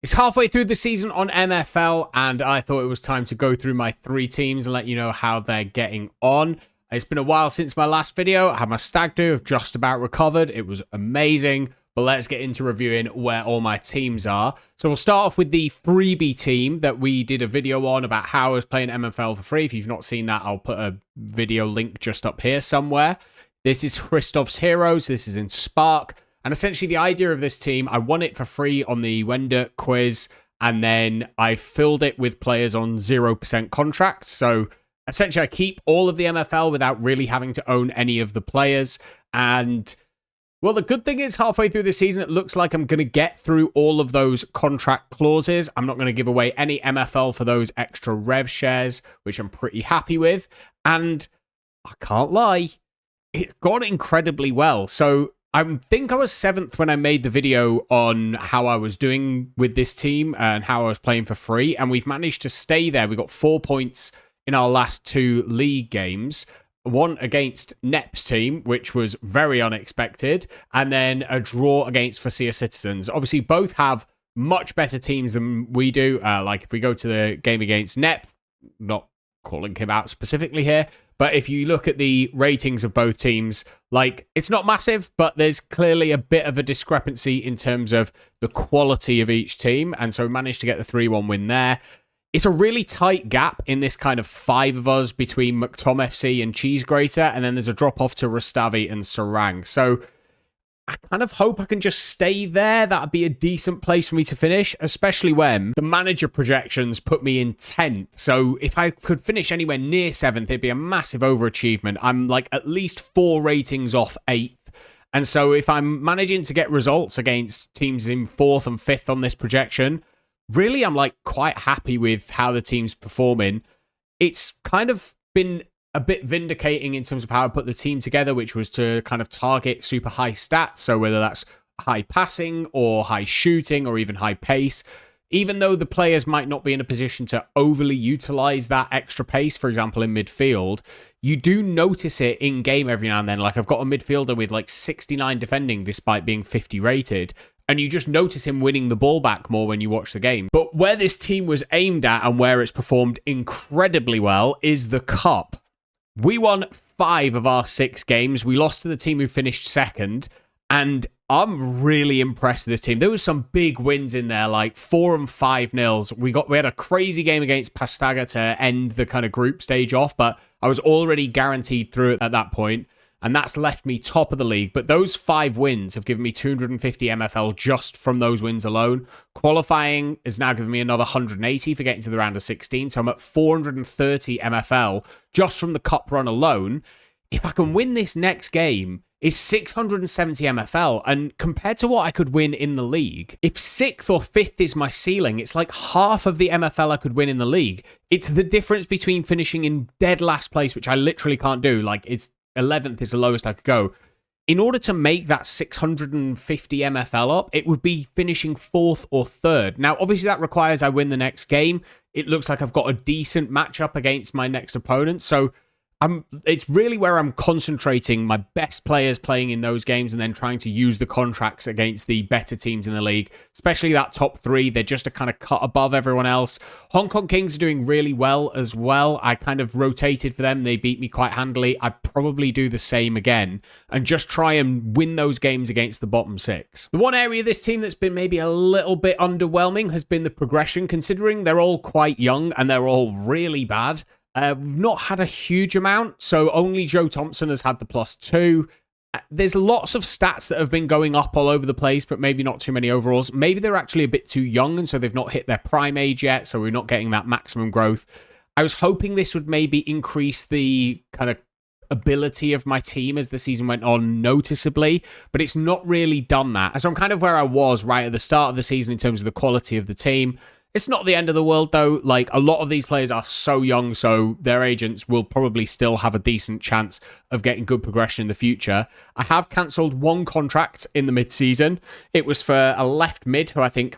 It's halfway through the season on MFL, and I thought it was time to go through my 3 teams and let you know how they're getting on. It's been a while since my last video. I had my stag do, I've just about recovered. It was amazing, but let's get into reviewing where all my teams are. So we'll start off with the freebie team that we did a video on about how I was playing MFL for free. If you've not seen that, I'll put a video link just up here somewhere. This is Christoph's Heroes. This is in Spark. And essentially the idea of this team, I won it for free on the Wender quiz, and then I filled it with players on 0% contracts. So essentially I keep all of the MFL without really having to own any of the players. And well, the good thing is halfway through the season, it looks like I'm going to get through all of those contract clauses. I'm not going to give away any MFL for those extra rev shares, which I'm pretty happy with. And I can't lie, it's gone incredibly well. So I think I was 7th when I made the video on how I was doing with this team and how I was playing for free. And we've managed to stay there. We got 4 points in our last 2 league games. One against Nep's team, which was very unexpected. And then a draw against Facia Citizens. Obviously, both have much better teams than we do. Like if we go to the game against Nep, not calling him out specifically here, but if you look at the ratings of both teams, like it's not massive, but there's clearly a bit of a discrepancy in terms of the quality of each team. And so we managed to get the 3-1 win there. It's a really tight gap in this kind of 5 of us between McTom FC and Cheese Grater. And then there's a drop off to Rustavi and Sarang. So I kind of hope I can just stay there. That'd be a decent place for me to finish, especially when the manager projections put me in 10th. So if I could finish anywhere near 7th, it'd be a massive overachievement. I'm like at least 4 ratings off 8th. And so if I'm managing to get results against teams in 4th and 5th on this projection, really I'm like quite happy with how the team's performing. It's kind of been a bit vindicating in terms of how I put the team together, which was to kind of target super high stats. So whether that's high passing or high shooting or even high pace, even though the players might not be in a position to overly utilize that extra pace, for example, in midfield, you do notice it in game every now and then. Like I've got a midfielder with like 69 defending despite being 50 rated. And you just notice him winning the ball back more when you watch the game. But where this team was aimed at and where it's performed incredibly well is the Cup. We won 5 of our 6 games. We lost to the team who finished 2nd. And I'm really impressed with this team. There was some big wins in there, like 4 and 5-0. We had a crazy game against Pastaga to end the kind of group stage off, but I was already guaranteed through it at that point. And that's left me top of the league. But those 5 wins have given me 250 MFL just from those wins alone. Qualifying has now given me another 180 for getting to the round of 16. So I'm at 430 MFL just from the cup run alone. If I can win this next game, it's 670 MFL. And compared to what I could win in the league, if 6th or 5th is my ceiling, it's like half of the MFL I could win in the league. It's the difference between finishing in dead last place, which I literally can't do. Like it's 11th is the lowest I could go. In order to make that 650 MFL up, it would be finishing 4th or 3rd. Now, obviously, that requires I win the next game. It looks like I've got a decent matchup against my next opponent. So it's really where I'm concentrating my best players playing in those games and then trying to use the contracts against the better teams in the league, especially that top 3. They're just a kind of cut above everyone else. Hong Kong Kings are doing really well as well. I kind of rotated for them. They beat me quite handily. I'd probably do the same again and just try and win those games against the bottom 6. The one area of this team that's been maybe a little bit underwhelming has been the progression, considering they're all quite young and they're all really bad. We've not had a huge amount, so only Joe Thompson has had the +2. There's lots of stats that have been going up all over the place, but maybe not too many overalls. Maybe they're actually a bit too young, and so they've not hit their prime age yet, so we're not getting that maximum growth. I was hoping this would maybe increase the kind of ability of my team as the season went on noticeably, but it's not really done that. So I'm kind of where I was right at the start of the season in terms of the quality of the team. It's not the end of the world, though. Like, a lot of these players are so young, so their agents will probably still have a decent chance of getting good progression in the future. I have cancelled 1 contract in the mid-season. It was for a left mid who I think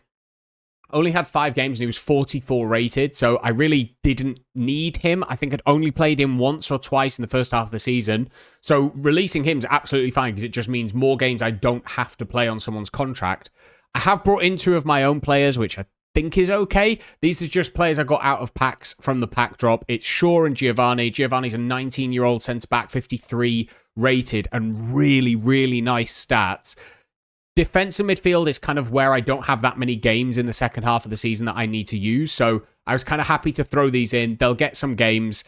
only had 5 games and he was 44 rated, so I really didn't need him. I think I'd only played him once or twice in the first half of the season. So releasing him is absolutely fine because it just means more games I don't have to play on someone's contract. I have brought in 2 of my own players, which I think is okay. These are just players I got out of packs from the pack drop. It's Shaw and Giovanni. Giovanni's a 19-year-old centre-back, 53 rated, and really, really nice stats. Defensive midfield is kind of where I don't have that many games in the second half of the season that I need to use, so I was kind of happy to throw these in. They'll get some games.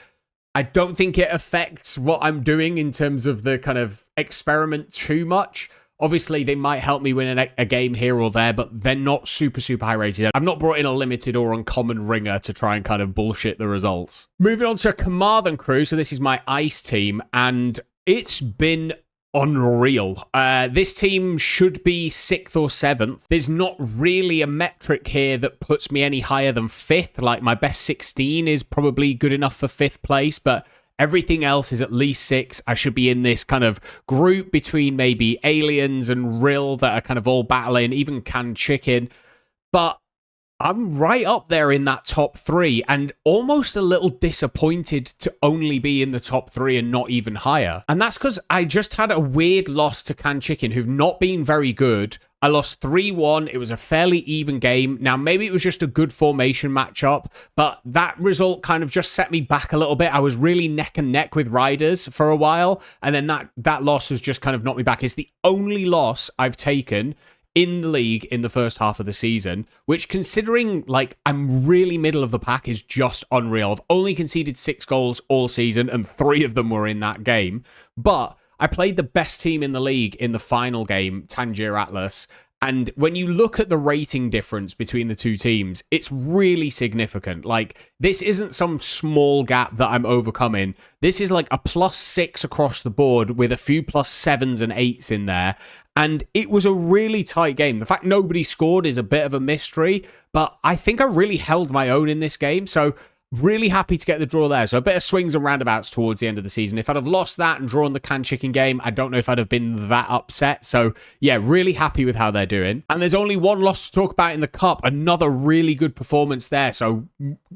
I don't think it affects what I'm doing in terms of the kind of experiment too much. Obviously, they might help me win a game here or there, but they're not super, super high rated. I've not brought in a limited or uncommon ringer to try and kind of bullshit the results. Moving on to Carmarthen crew. So this is my ice team, and it's been unreal. This team should be 6th or 7th. There's not really a metric here that puts me any higher than 5th. Like, my best 16 is probably good enough for 5th place, but everything else is at least 6. I should be in this kind of group between maybe Aliens and Rill that are kind of all battling, even Canned Chicken. But I'm right up there in that top 3 and almost a little disappointed to only be in the top 3 and not even higher. And that's because I just had a weird loss to Canned Chicken, who've not been very good. I lost 3-1. It was a fairly even game. Now, maybe it was just a good formation matchup, but that result kind of just set me back a little bit. I was really neck and neck with Riders for a while, and then that loss has just kind of knocked me back. It's the only loss I've taken in the league in the first half of the season, which, considering like I'm really middle of the pack, is just unreal. I've only conceded 6 goals all season, and 3 of them were in that game. But I played the best team in the league in the final game, Tangier Atlas. And when you look at the rating difference between the 2 teams, it's really significant. Like, this isn't some small gap that I'm overcoming. This is like a +6 across the board with a few +7s and 8s in there. And it was a really tight game. The fact nobody scored is a bit of a mystery, but I think I really held my own in this game. So really happy to get the draw there. So a bit of swings and roundabouts towards the end of the season. If I'd have lost that and drawn the Canned Chicken game, I don't know if I'd have been that upset. So yeah, really happy with how they're doing. And there's only one loss to talk about in the Cup. Another really good performance there. So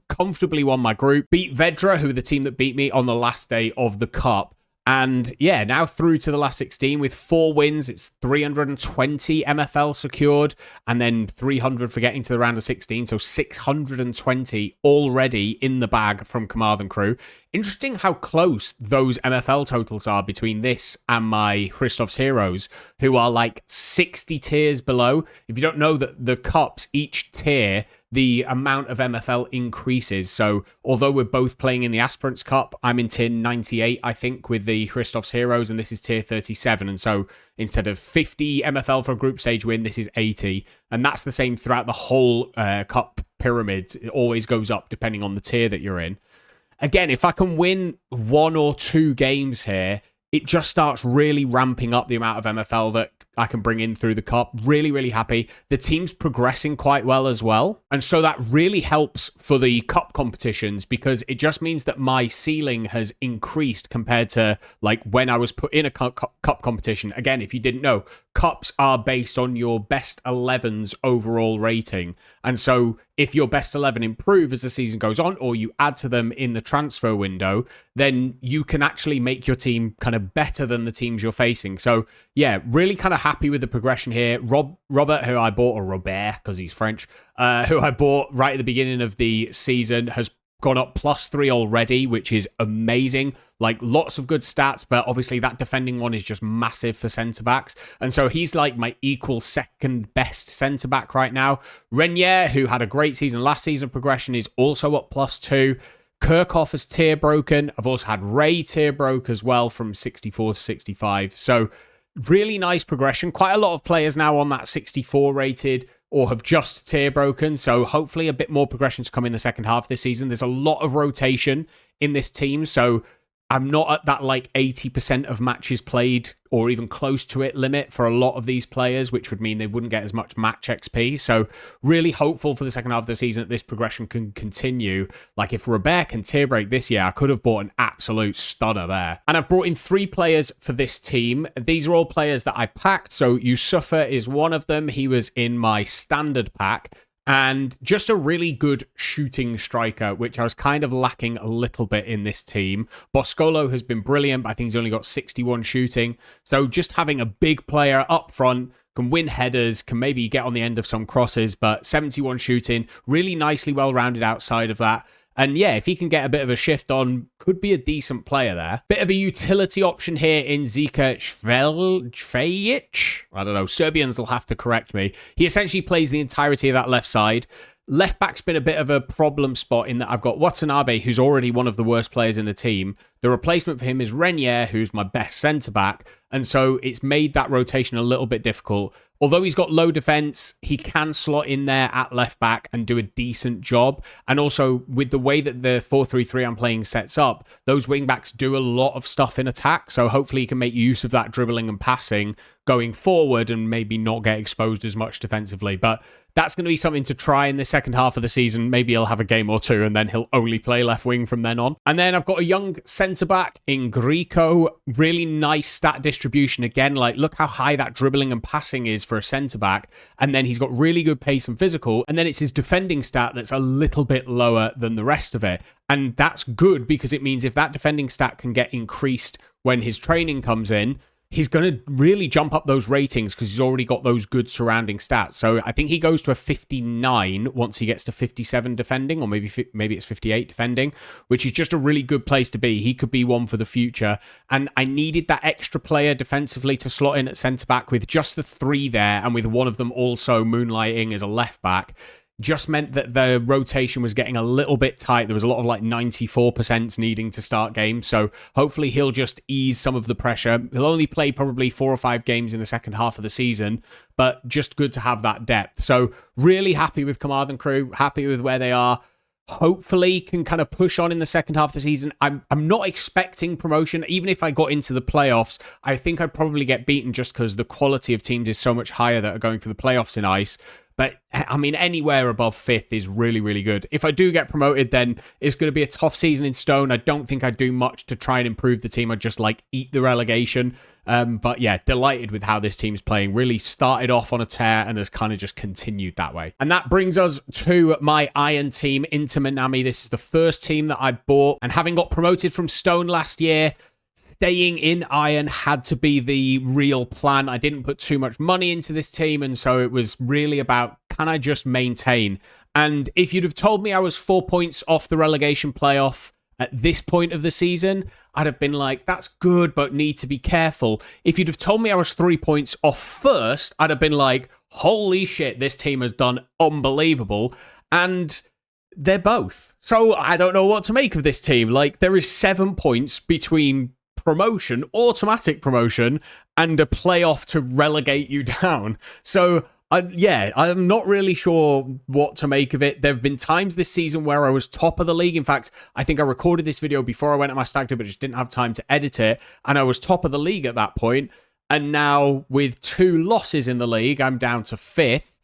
comfortably won my group. Beat Vedra, who are the team that beat me on the last day of the Cup. And yeah, now through to the last 16 with 4 wins. It's 320 MFL secured and then 300 for getting to the round of 16. So 620 already in the bag from Carmarthen crew. Interesting how close those MFL totals are between this and my Christoph's Heroes, who are like 60 tiers below. If you don't know that the Cups, each tier, the amount of MFL increases. So although we're both playing in the Aspirants Cup, I'm in tier 98, I think, with the Christoph's Heroes, and this is tier 37. And so instead of 50 MFL for a group stage win, this is 80. And that's the same throughout the whole Cup pyramid. It always goes up depending on the tier that you're in. Again, if I can win 1 or 2 games here, it just starts really ramping up the amount of MFL that I can bring in through the Cup. Really, really happy. The team's progressing quite well as well. And so that really helps for the Cup competitions because it just means that my ceiling has increased compared to like when I was put in a Cup competition. Again, if you didn't know, Cups are based on your best 11's overall rating. And so if your best 11 improve as the season goes on, or you add to them in the transfer window, then you can actually make your team kind of better than the teams you're facing. So yeah, really kind of happy with the progression here. Robert, who I bought, or Robert, because he's French, who I bought right at the beginning of the season, has gone up +3 already, which is amazing. Like, lots of good stats, but obviously that defending one is just massive for centre-backs. And so he's like my equal second best centre-back right now. Renier, who had a great season last season progression, is also up +2. Kirchhoff has tier broken. I've also had Ray tier broke as well from 64 to 65. So really nice progression. Quite a lot of players now on that 64 rated or have just tier broken. So hopefully a bit more progression to come in the second half of this season. There's a lot of rotation in this team. So I'm not at that like 80% of matches played or even close to it limit for a lot of these players, which would mean they wouldn't get as much match XP. So really hopeful for the second half of the season that this progression can continue. Like if Robert can tier break this year, I could have bought an absolute stunner there. And I've brought in 3 players for this team. These are all players that I packed. So Yusufa is one of them. He was in my standard pack. And just a really good shooting striker, which I was kind of lacking a little bit in this team. Boscolo has been brilliant, but I think he's only got 61 shooting. So just having a big player up front, can win headers, can maybe get on the end of some crosses, but 71 shooting, really nicely well-rounded outside of that. And yeah, if he can get a bit of a shift on, could be a decent player there. Bit of a utility option here in JoshXLS. I don't know, Serbians will have to correct me. He essentially plays the entirety of that left side. Left back's been a bit of a problem spot in that I've got Watanabe, who's already one of the worst players in the team. The replacement for him is Renier, who's my best centre-back. And so it's made that rotation a little bit difficult. Although he's got low defence, he can slot in there at left back and do a decent job. And also, with the way that the 4-3-3 I'm playing sets up, those wing-backs do a lot of stuff in attack. So hopefully he can make use of that dribbling and passing going forward and maybe not get exposed as much defensively. But that's going to be something to try in the second half of the season. Maybe he'll have a game or two and then he'll only play left wing from then on. And then I've got a young centre-back in Grieco. Really nice stat distribution. Again, like, look how high that dribbling and passing is for a centre-back. And then he's got really good pace and physical. And then it's his defending stat that's a little bit lower than the rest of it. And that's good because it means if that defending stat can get increased when his training comes in, he's going to really jump up those ratings because he's already got those good surrounding stats. So I think he goes to a 59 once he gets to 57 defending, or maybe it's 58 defending, which is just a really good place to be. He could be one for the future. And I needed that extra player defensively to slot in at centre-back with just the three there, and with one of them also moonlighting as a left-back. Just meant that the rotation was getting a little bit tight. There was a lot of like 94% needing to start games. So hopefully he'll just ease some of the pressure. He'll only play probably 4 or 5 games in the second half of the season, but just good to have that depth. So really happy with Carmarthen crew, happy with where they are. Hopefully can kind of push on in the second half of the season. I'm not expecting promotion. Even if I got into the playoffs, I think I'd probably get beaten just because the quality of teams is so much higher that are going for the playoffs in ice. But, I mean, anywhere above 5th is really, really good. If I do get promoted, then it's going to be a tough season in Stone. I don't think I'd do much to try and improve the team. I'd just, like, eat the relegation. But, yeah, delighted with how this team's playing. Really started off on a tear and has kind of just continued that way. And that brings us to my Iron team, Inter Minami. This is the first team that I bought. And having got promoted from Stone last year, staying in Iron had to be the real plan. I didn't put too much money into this team, and so it was really about, can I just maintain? And if you'd have told me I was 4 points off the relegation playoff at this point of the season, I'd have been like, that's good, but need to be careful. If you'd have told me I was 3 points off first, I'd have been like, holy shit, this team has done unbelievable. And they're both. So I don't know what to make of this team. Like, there is 7 points between promotion, automatic promotion, and a playoff to relegate you down. So, yeah, I'm not really sure what to make of it. There have been times this season where I was top of the league. In fact, I think I recorded this video before I went at my stag do, but just didn't have time to edit it. And I was top of the league at that point. And now, with 2 losses in the league, I'm down to 5th.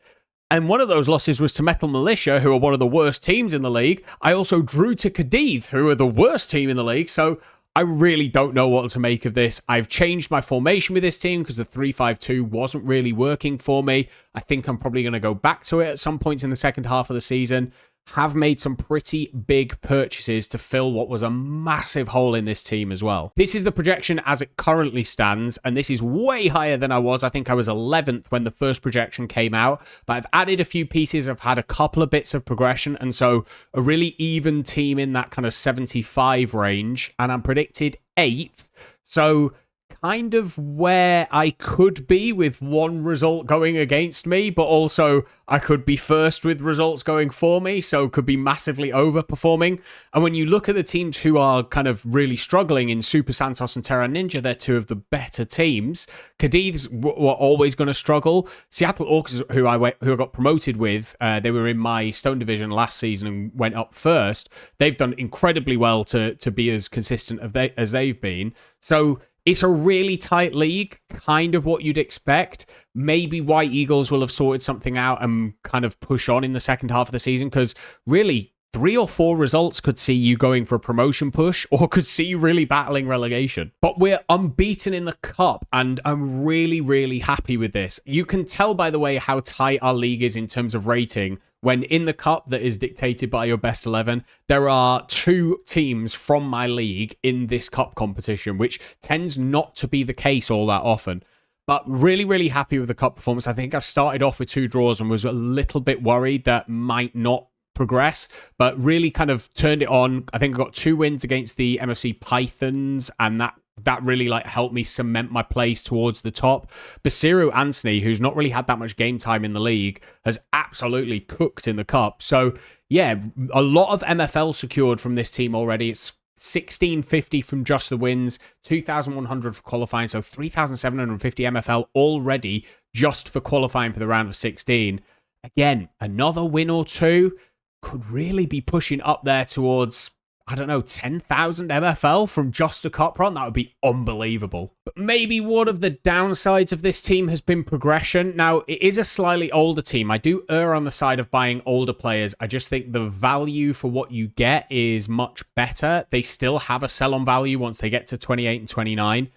And one of those losses was to Metal Militia, who are one of the worst teams in the league. I also drew to Cadiz, who are the worst team in the league. So I really don't know what to make of this. I've changed my formation with this team because the 3-5-2 wasn't really working for me. I think I'm probably going to go back to it at some points in the second half of the season. Have made some pretty big purchases to fill what was a massive hole in this team as well. This is the projection as it currently stands, and this is way higher than I was. I think I was 11th when the first projection came out, but I've added a few pieces. I've had a couple of bits of progression, and so a really even team in that kind of 75 range, and I'm predicted 8th. So kind of where I could be with one result going against me, but also I could be first with results going for me, so could be massively overperforming. And when you look at the teams who are kind of really struggling in Super Santos and Terra Ninja, they're 2 of the better teams. Cadiz were always going to struggle. Seattle Orcs, who I got promoted with, they were in my Stone division last season and went up first. They've done incredibly well to be as consistent as they've been. So it's a really tight league, kind of what you'd expect. Maybe White Eagles will have sorted something out and kind of push on in the second half of the season, because really 3 or 4 results could see you going for a promotion push or could see you really battling relegation. But we're unbeaten in the cup, and I'm really, really happy with this. You can tell, by the way, how tight our league is in terms of rating when in the cup that is dictated by your best 11, there are 2 teams from my league in this cup competition, which tends not to be the case all that often. But really, really happy with the cup performance. I think I started off with 2 draws and was a little bit worried that might not progress, but really kind of turned it on. I think I got 2 wins against the MFC Pythons, and that really like helped me cement my place towards the top. Basiru Anthony, who's not really had that much game time in the league, has absolutely cooked in the cup. So yeah, a lot of MFL secured from this team already. It's 1650 from just the wins, 2100 for qualifying, so 3750 MFL already just for qualifying for the round of 16. Again, another win or 2 could really be pushing up there towards, I don't know, 10,000 MFL from just a cup run. That would be unbelievable. But maybe one of the downsides of this team has been progression. Now, it is a slightly older team. I do err on the side of buying older players. I just think the value for what you get is much better. They still have a sell-on value once they get to 28 and 29.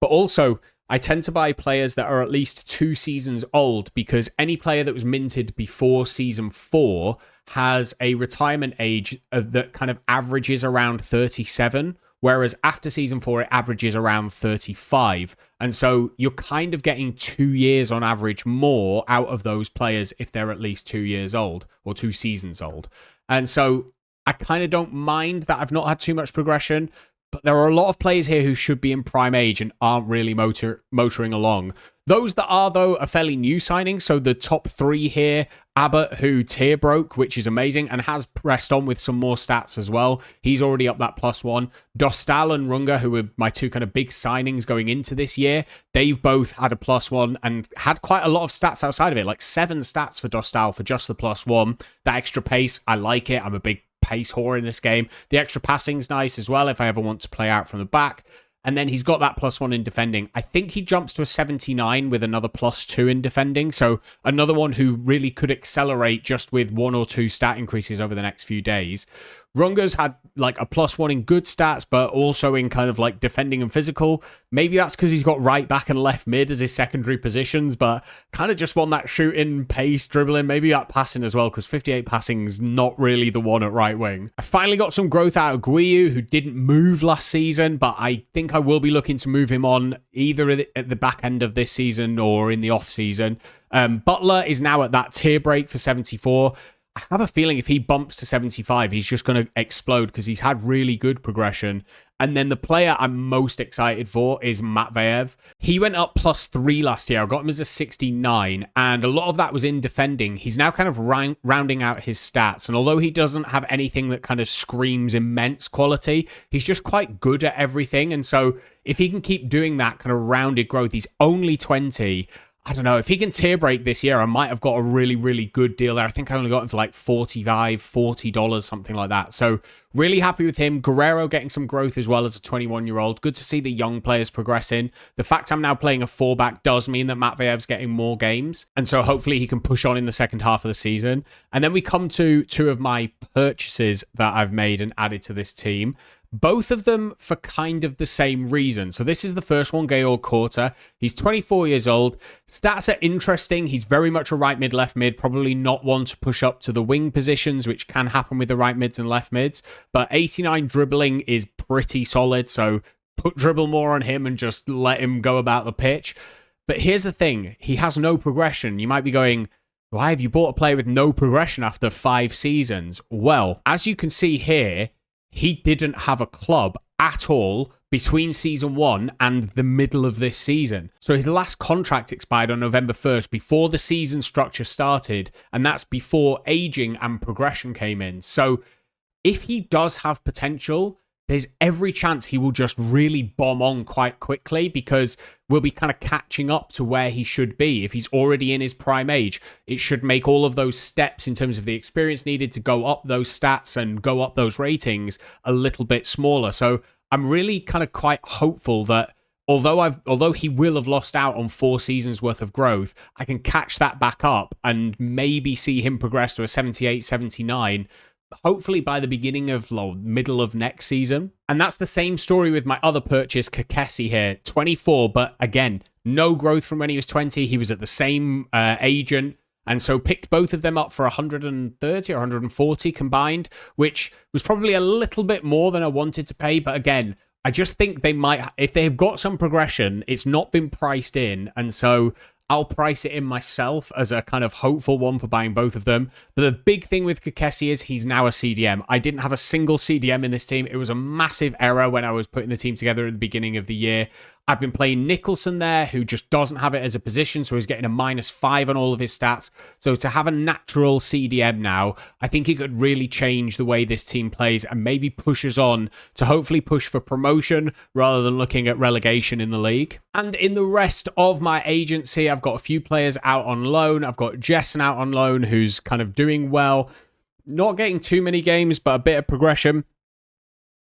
But also, I tend to buy players that are at least 2 seasons old, because any player that was minted before season 4 has a retirement age that kind of averages around 37, whereas after season 4, it averages around 35. And so you're kind of getting 2 years on average more out of those players if they're at least 2 years old or 2 seasons old. And so I kind of don't mind that I've not had too much progression. But there are a lot of players here who should be in prime age and aren't really motoring along. Those that are, though, are fairly new signings. So the top 3 here, Abbott, who tier broke, which is amazing, and has pressed on with some more stats as well. He's already up that +1. Dostal and Runga, who were my 2 kind of big signings going into this year, they've both had a +1 and had quite a lot of stats outside of it, like 7 stats for Dostal for just the +1. That extra pace, I like it. I'm a big pace whore in this game. The extra passing's nice as well if I ever want to play out from the back. And then he's got that +1 in defending. I think he jumps to a 79 with another +2 in defending. So another one who really could accelerate just with 1 or 2 stat increases over the next few days. Runga's had like a +1 in good stats, but also in kind of like defending and physical. Maybe that's because he's got right back and left mid as his secondary positions, but kind of just want that shooting, pace, dribbling, maybe that passing as well, because 58 passing is not really the one at right wing. I finally got some growth out of Guiyu, who didn't move last season, but I think I will be looking to move him on either at the back end of this season or in the off season. Butler is now at that tier break for 74. I have a feeling if he bumps to 75, he's just going to explode because he's had really good progression. And then the player I'm most excited for is Matveyev. He went up +3 last year. I got him as a 69, and a lot of that was in defending. He's now kind of rounding out his stats. And although he doesn't have anything that kind of screams immense quality, he's just quite good at everything. And so if he can keep doing that kind of rounded growth, he's only 20. I don't know, if he can tier break this year, I might have got a really, really good deal there. I think I only got him for like $40, something like that. So really happy with him. Guerrero getting some growth as well as a 21-year-old. Good to see the young players progressing. The fact I'm now playing a 4-back does mean that Matveyev's getting more games. And so hopefully he can push on in the second half of the season. And then we come to 2 of my purchases that I've made and added to this team. Both of them for kind of the same reason. So this is the first one, Georg Korte. He's 24 years old. Stats are interesting. He's very much a right mid, left mid. Probably not one to push up to the wing positions, which can happen with the right mids and left mids. But 89 dribbling is pretty solid. So put dribble more on him and just let him go about the pitch. But here's the thing. He has no progression. You might be going, why have you bought a player with no progression after 5 seasons? Well, as you can see here, he didn't have a club at all between season 1 and the middle of this season. So his last contract expired on November 1st before the season structure started, and that's before aging and progression came in. So if he does have potential, there's every chance he will just really bomb on quite quickly because we'll be kind of catching up to where he should be. If he's already in his prime age, it should make all of those steps in terms of the experience needed to go up those stats and go up those ratings a little bit smaller. So I'm really kind of quite hopeful that although he will have lost out on 4 seasons worth of growth, I can catch that back up and maybe see him progress to a 78, 79, hopefully by the beginning of middle of next season. And that's the same story with my other purchase, Kakesi here, 24, but again, no growth from when he was 20. He was at the same agent, and so picked both of them up for 130 or 140 combined, which was probably a little bit more than I wanted to pay. But again, I just think they might, if they've got some progression, it's not been priced in. And so I'll price it in myself as a kind of hopeful one for buying both of them. But the big thing with Kukesi is he's now a CDM. I didn't have a single CDM in this team. It was a massive error when I was putting the team together at the beginning of the year. I've been playing Nicholson there, who just doesn't have it as a position, so he's getting a -5 on all of his stats. So to have a natural CDM now, I think it could really change the way this team plays and maybe pushes on to hopefully push for promotion rather than looking at relegation in the league. And in the rest of my agency, I've got a few players out on loan. I've got Jessen out on loan, who's kind of doing well. Not getting too many games, but a bit of progression.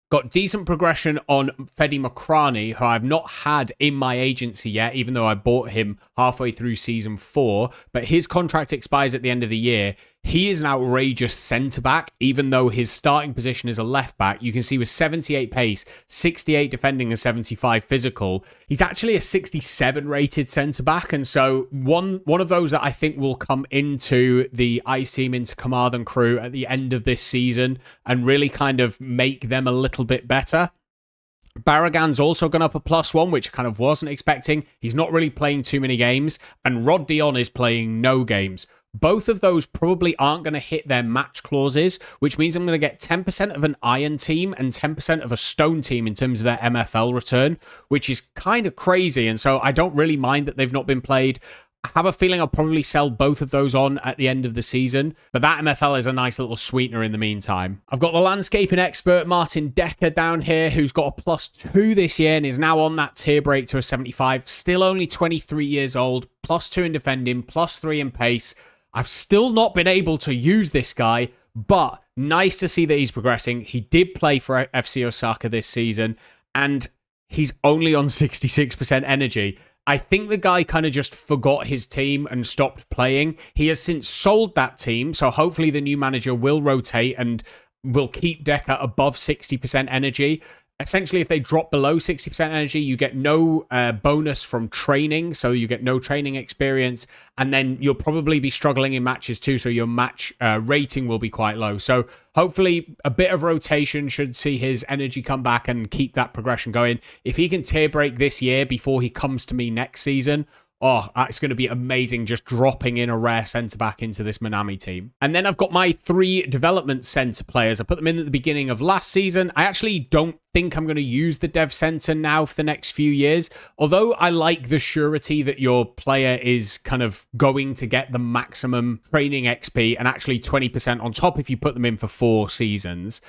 Got decent progression on Fedi Makrani, who I've not had in my agency yet, even though I bought him halfway through Season 4. But his contract expires at the end of the year. He is an outrageous centre-back, even though his starting position is a left-back. You can see with 78 pace, 68 defending and 75 physical, he's actually a 67 rated centre-back. And so one of those that I think will come into the ICE team, into Carmarthen crew at the end of this season and really kind of make them a little bit better. Barragan's also gone up a +1, which I kind of wasn't expecting. He's not really playing too many games. And Rod Dion is playing no games. Both of those probably aren't going to hit their match clauses, which means I'm going to get 10% of an iron team and 10% of a stone team in terms of their MFL return, which is kind of crazy. And so I don't really mind that they've not been played. I have a feeling I'll probably sell both of those on at the end of the season, but that MFL is a nice little sweetener in the meantime. I've got the landscaping expert Martin Decker down here, who's got a +2 this year and is now on that tier break to a 75. Still only 23 years old, +2 in defending, +3 in pace. I've still not been able to use this guy, but nice to see that he's progressing. He did play for FC Osaka this season, and he's only on 66% energy. I think the guy kind of just forgot his team and stopped playing. He has since sold that team, so hopefully the new manager will rotate and will keep Decker above 60% energy. Essentially, if they drop below 60% energy, you get no bonus from training, so you get no training experience, and then you'll probably be struggling in matches too, so your match rating will be quite low. So hopefully a bit of rotation should see his energy come back and keep that progression going. If he can tier break this year before he comes to me next season, oh, it's going to be amazing just dropping in a rare centre-back into this Minami team. And then I've got my 3 development centre players. I put them in at the beginning of last season. I actually don't think I'm going to use the dev centre now for the next few years. Although I like the surety that your player is kind of going to get the maximum training XP and actually 20% on top if you put them in for 4 seasons.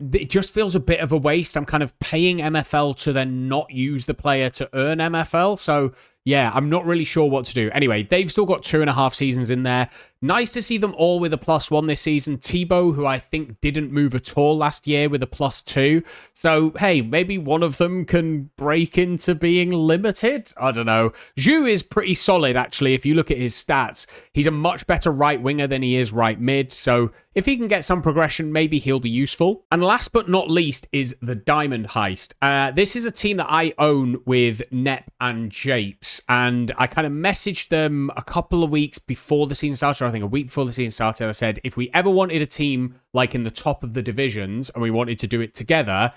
It just feels a bit of a waste. I'm kind of paying MFL to then not use the player to earn MFL. So yeah, I'm not really sure what to do. Anyway, they've still got 2.5 seasons in there. Nice to see them all with a +1 this season. Thibaut, who I think didn't move at all last year, with a +2. So, hey, maybe one of them can break into being limited? I don't know. Zhu is pretty solid, actually, if you look at his stats. He's a much better right winger than he is right mid. So if he can get some progression, maybe he'll be useful. And last but not least is the Diamond Heist. This is a team that I own with Nep and Japes. And I kind of messaged them a couple of weeks before the season started, I think a week before the season started. I said, if we ever wanted a team like in the top of the divisions and we wanted to do it together,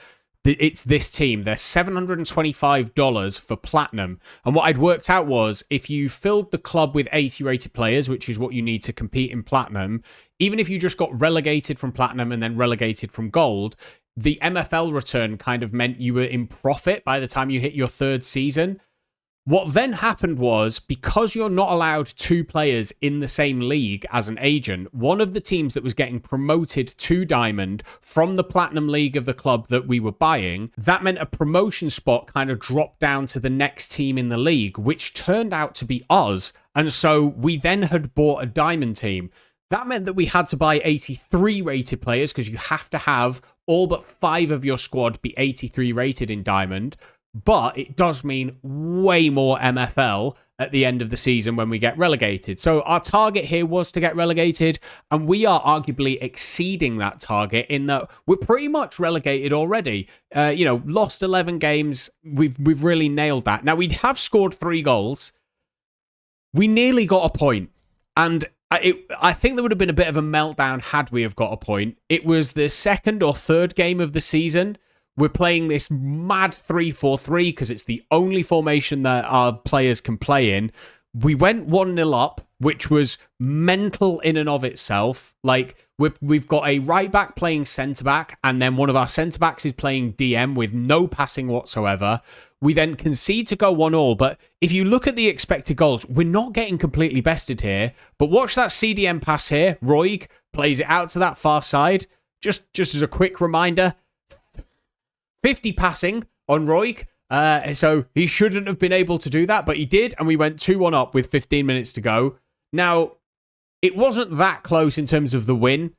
it's this team. They're $725 for platinum. And what I'd worked out was if you filled the club with 80 rated players, which is what you need to compete in platinum, even if you just got relegated from platinum and then relegated from gold, the MFL return kind of meant you were in profit by the time you hit your 3rd season. What then happened was, because you're not allowed 2 players in the same league as an agent, one of the teams that was getting promoted to Diamond from the Platinum League of the club that we were buying, that meant a promotion spot kind of dropped down to the next team in the league, which turned out to be us. And so we then had bought a Diamond team. That meant that we had to buy 83 rated players, because you have to have all but 5 of your squad be 83 rated in Diamond. But it does mean way more MFL at the end of the season when we get relegated. So our target here was to get relegated, and we are arguably exceeding that target in that we're pretty much relegated already. Lost 11 games. We've really nailed that. Now, we have scored 3 goals. We nearly got a point. And I think there would have been a bit of a meltdown had we have got a point. It was the 2nd or 3rd game of the season. We're playing this mad 3-4-3 because it's the only formation that our players can play in. We went 1-0 up, which was mental in and of itself. Like, we've got a right back playing centre back, and then one of our centre backs is playing DM with no passing whatsoever. We then concede to go 1-1, but if you look at the expected goals, we're not getting completely bested here. But watch that CDM pass here. Roig plays it out to that far side. Just as a quick reminder, 50 passing on Roig. So he shouldn't have been able to do that, but he did, and we went 2-1 up with 15 minutes to go. Now, it wasn't that close in terms of the win.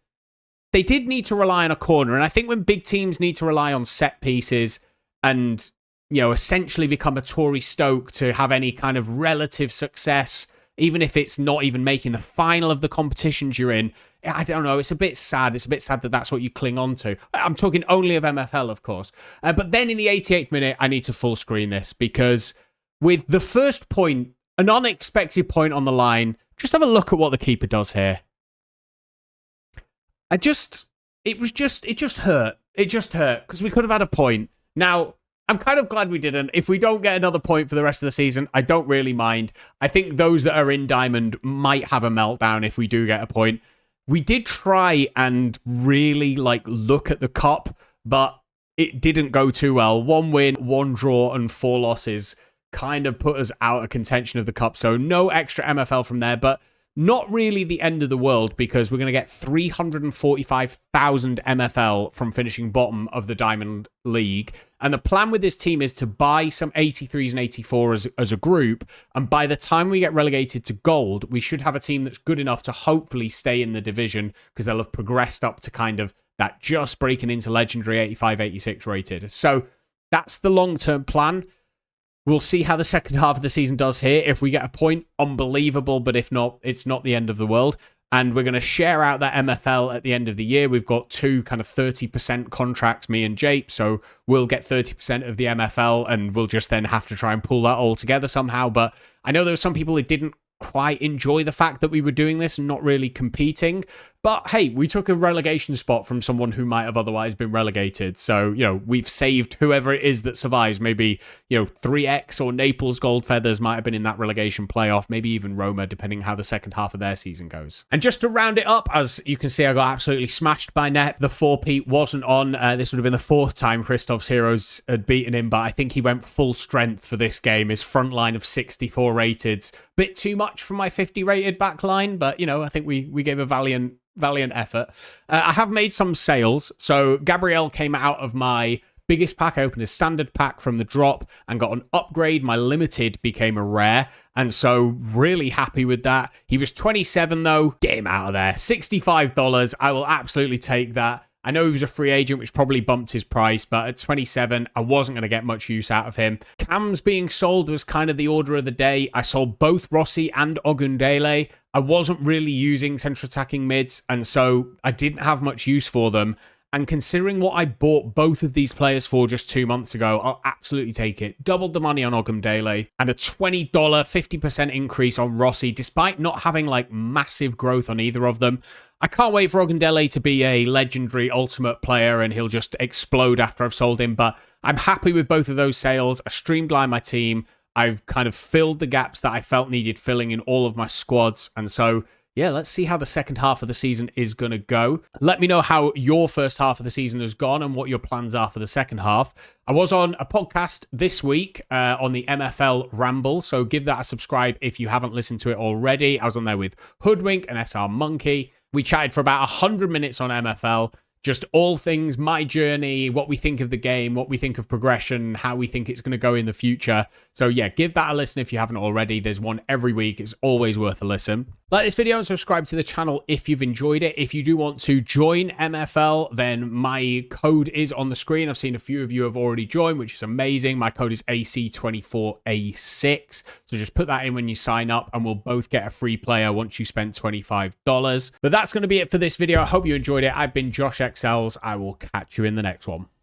They did need to rely on a corner, and I think when big teams need to rely on set pieces and, you know, essentially become a Tory Stoke to have any kind of relative success, even if it's not even making the final of the competitions you're in, I don't know, it's a bit sad. It's a bit sad that that's what you cling on to. I'm talking only of MFL, of course. But then in the 88th minute, I need to full screen this because with the first point, an unexpected point on the line, just have a look at what the keeper does here. It just hurt. It just hurt because we could have had a point. Now, I'm kind of glad we didn't. If we don't get another point for the rest of the season, I don't really mind. I think those that are in Diamond might have a meltdown if we do get a point. We did try and really look at the cup, but it didn't go too well. 1 win, 1 draw, and 4 losses kind of put us out of contention of the cup. So no extra MFL from there, but not really the end of the world because we're going to get 345,000 MFL from finishing bottom of the Diamond League. And the plan with this team is to buy some 83s and 84s as a group. And by the time we get relegated to gold, we should have a team that's good enough to hopefully stay in the division because they'll have progressed up to kind of that just breaking into legendary 85, 86 rated. So that's the long-term plan. We'll see how the second half of the season does here. If we get a point, unbelievable. But if not, it's not the end of the world. And we're going to share out that MFL at the end of the year. We've got 2 kind of 30% contracts, me and Jape. So we'll get 30% of the MFL and we'll just then have to try and pull that all together somehow. But I know there were some people who didn't quite enjoy the fact that we were doing this and not really competing. But hey, we took a relegation spot from someone who might have otherwise been relegated. So, you know, we've saved whoever it is that survives. Maybe, you know, 3X or Naples Gold Feathers might have been in that relegation playoff. Maybe even Roma, depending how the second half of their season goes. And just to round it up, as you can see, I got absolutely smashed by net. The 4P wasn't on. This would have been the 4th time Christoph's Heroes had beaten him, but I think he went full strength for this game. His front line of 64 rateds. Bit too much for my 50 rated back line, but, you know, I think we gave a valiant effort. I have made some sales. So Gabriel came out of my biggest pack. I opened a standard pack from the drop and got an upgrade. My limited became a rare. And so really happy with that. He was 27 though. Get him out of there. $65. I will absolutely take that. I know he was a free agent, which probably bumped his price, but at 27, I wasn't going to get much use out of him. Cams being sold was kind of the order of the day. I sold both Rossi and Ogundele. I wasn't really using central attacking mids, and so I didn't have much use for them. And considering what I bought both of these players for just 2 months ago, I'll absolutely take it. Doubled the money on Ogundele and a $20, 50% increase on Rossi, despite not having like massive growth on either of them. I can't wait for Ogundele to be a legendary ultimate player and he'll just explode after I've sold him. But I'm happy with both of those sales. I streamlined my team. I've kind of filled the gaps that I felt needed filling in all of my squads. And so, yeah, let's see how the second half of the season is going to go. Let me know how your first half of the season has gone and what your plans are for the second half. I was on a podcast this week on the MFL Ramble, so give that a subscribe if you haven't listened to it already. I was on there with Hoodwink and SR Monkey. We chatted for about 100 minutes on MFL. Just all things, my journey, what we think of the game, what we think of progression, how we think it's going to go in the future. So yeah, give that a listen if you haven't already. There's one every week. It's always worth a listen. Like this video and subscribe to the channel if you've enjoyed it. If you do want to join MFL, then my code is on the screen. I've seen a few of you have already joined, which is amazing. My code is AC24A6. So just put that in when you sign up and we'll both get a free player once you spend $25. But that's going to be it for this video. I hope you enjoyed it. I've been JoshXLS. I will catch you in the next one.